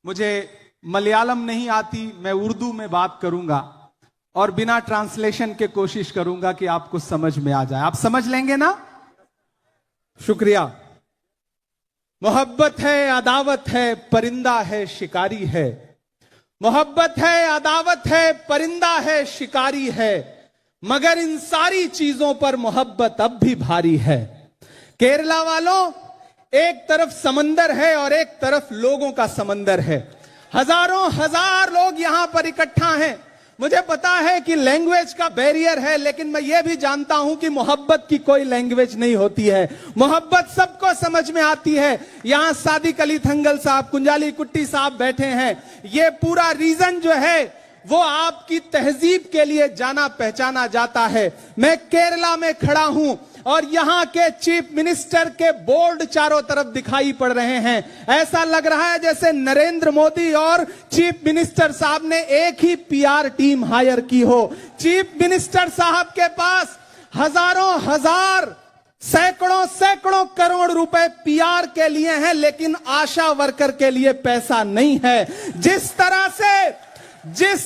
मुझे मलयालम नहीं आती, मैं उर्दू में बात करूंगा और बिना ट्रांसलेशन के कोशिश करूंगा कि आपको समझ में आ जाए। आप समझ लेंगे ना? शुक्रिया। मोहब्बत है, अदावत है, परिंदा है, शिकारी है। मोहब्बत है, अदावत है, परिंदा है, शिकारी है, मगर इन सारी चीजों पर मोहब्बत अब भी भारी है। केरला वालों, एक तरफ समंदर है और एक तरफ लोगों का समंदर है। हजारों हजार लोग यहां पर इकट्ठा हैं। मुझे पता है कि लैंग्वेज का बैरियर है, लेकिन मैं यह भी जानता हूं कि मोहब्बत की कोई लैंग्वेज नहीं होती है। मोहब्बत सबको समझ में आती है। यहां सादिक अली थंगल साहब, कुंजाली कुट्टी साहब बैठे हैं। ये पूरा रीजन जो है वो आपकी तहजीब के लिए जाना पहचाना जाता है। मैं केरला में खड़ा हूं और यहां के चीफ मिनिस्टर के बोर्ड चारों तरफ दिखाई पड़ रहे हैं। ऐसा लग रहा है जैसे नरेंद्र मोदी और चीफ मिनिस्टर साहब ने एक ही पीआर टीम हायर की हो। चीफ मिनिस्टर साहब के पास हजारों हजार, सैकड़ों सैकड़ों करोड़ रुपए पीआर के लिए हैं, लेकिन आशा वर्कर के लिए पैसा नहीं है। जिस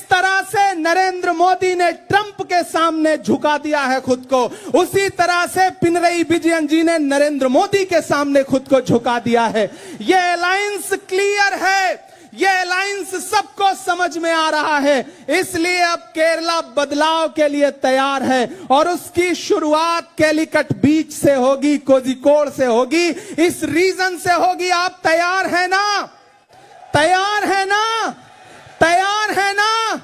तरह से नरेंद्र मोदी ने ट्रंप के सामने झुका दिया है खुद को, उसी तरह से पिनरई विजयन जी ने नरेंद्र मोदी के सामने खुद को झुका दिया है। यह अलायंस क्लियर है, यह अलायंस सबको समझ में आ रहा है। इसलिए अब केरला बदलाव के लिए तैयार है और उसकी शुरुआत कैलिकट बीच से होगी, कोझिकोड से होगी, इस रीजन से होगी। आप तैयार है ना? तैयार है ना? तैयार है ना?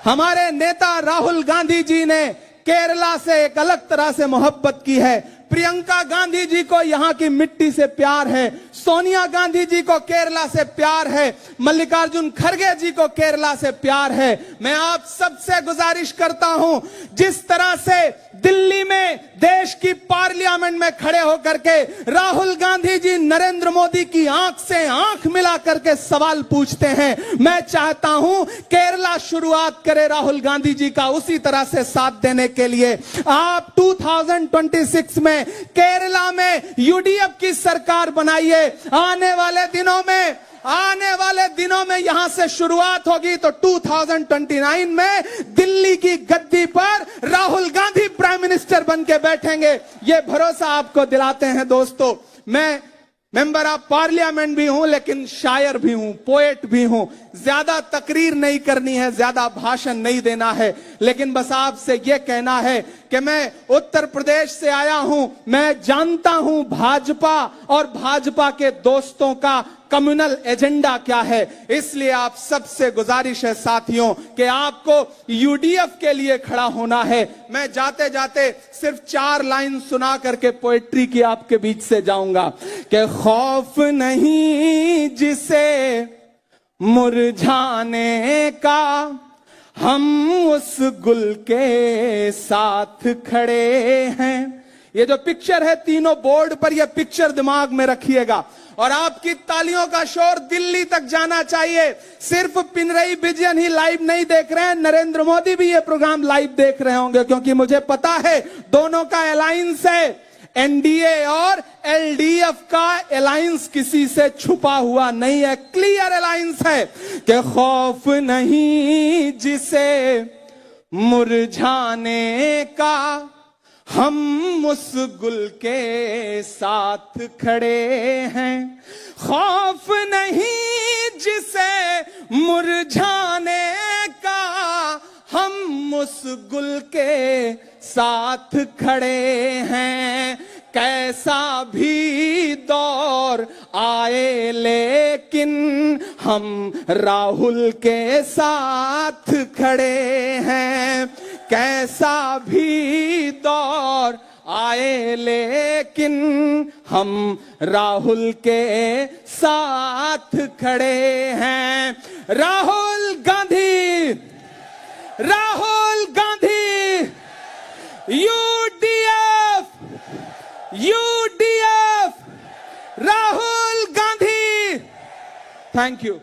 हमारे नेता राहुल गांधी जी ने केरला से एक अलग तरह से मोहब्बत की है। प्रियंका गांधी जी को यहां की मिट्टी से प्यार है। सोनिया गांधी जी को केरला से प्यार है। मल्लिकार्जुन खड़गे जी को केरला से प्यार है। मैं आप सबसे गुजारिश करता हूं, जिस तरह से दिल्ली में देश की पार्लियामेंट में खड़े होकर के राहुल गांधी जी नरेंद्र मोदी की आंख से आंख मिला करके सवाल पूछते हैं, मैं चाहता हूं केरला शुरुआत करे राहुल गांधी जी का उसी तरह से साथ देने के लिए। आप 2026 में केरला में यूडीएफ की सरकार बनाइए। आने वाले दिनों में यहां से शुरुआत होगी तो 2029 में दिल्ली की गद्दी पर राहुल गांधी प्राइम मिनिस्टर बन के बैठेंगे। यह भरोसा आपको दिलाते हैं दोस्तों। मैं मेंबर ऑफ पार्लियामेंट भी हूं, लेकिन शायर भी हूं, पोएट भी हूं। ज्यादा तकरीर नहीं करनी है, ज्यादा भाषण नहीं देना है, लेकिन बस आपसे यह कहना है कि मैं उत्तर प्रदेश से आया हूं। मैं जानता हूं भाजपा और भाजपा के दोस्तों का कम्युनल एजेंडा क्या है। इसलिए आप सबसे गुजारिश है साथियों कि आपको यूडीएफ के लिए खड़ा होना है। मैं जाते जाते सिर्फ 4 लाइन सुना करके पोएट्री की आपके बीच से जाऊंगा कि खौफ नहीं जिसे मुरझाने का, हम उस गुल के साथ खड़े हैं। ये जो पिक्चर है तीनों बोर्ड पर, यह पिक्चर दिमाग में रखिएगा और आपकी तालियों का शोर दिल्ली तक जाना चाहिए। सिर्फ पिनरई विजयन ही लाइव नहीं देख रहे हैं, नरेंद्र मोदी भी ये प्रोग्राम लाइव देख रहे होंगे, क्योंकि मुझे पता है दोनों का अलायंस है। एनडीए और एलडीएफ का अलायंस किसी से छुपा हुआ नहीं है, क्लियर अलायंस है कि खौफ नहीं जिसे मुरझाने का, हम उस गुल के साथ खड़े हैं। खौफ नहीं जिसे मुरझाने का, हम उस गुल के साथ खड़े हैं। कैसा भी दौर आए लेकिन हम राहुल के साथ खड़े हैं। कैसा भी दौर आए लेकिन हम राहुल के साथ खड़े हैं। Rahul Gandhi, Rahul Gandhi, UDF, UDF, Rahul Gandhi. Thank you.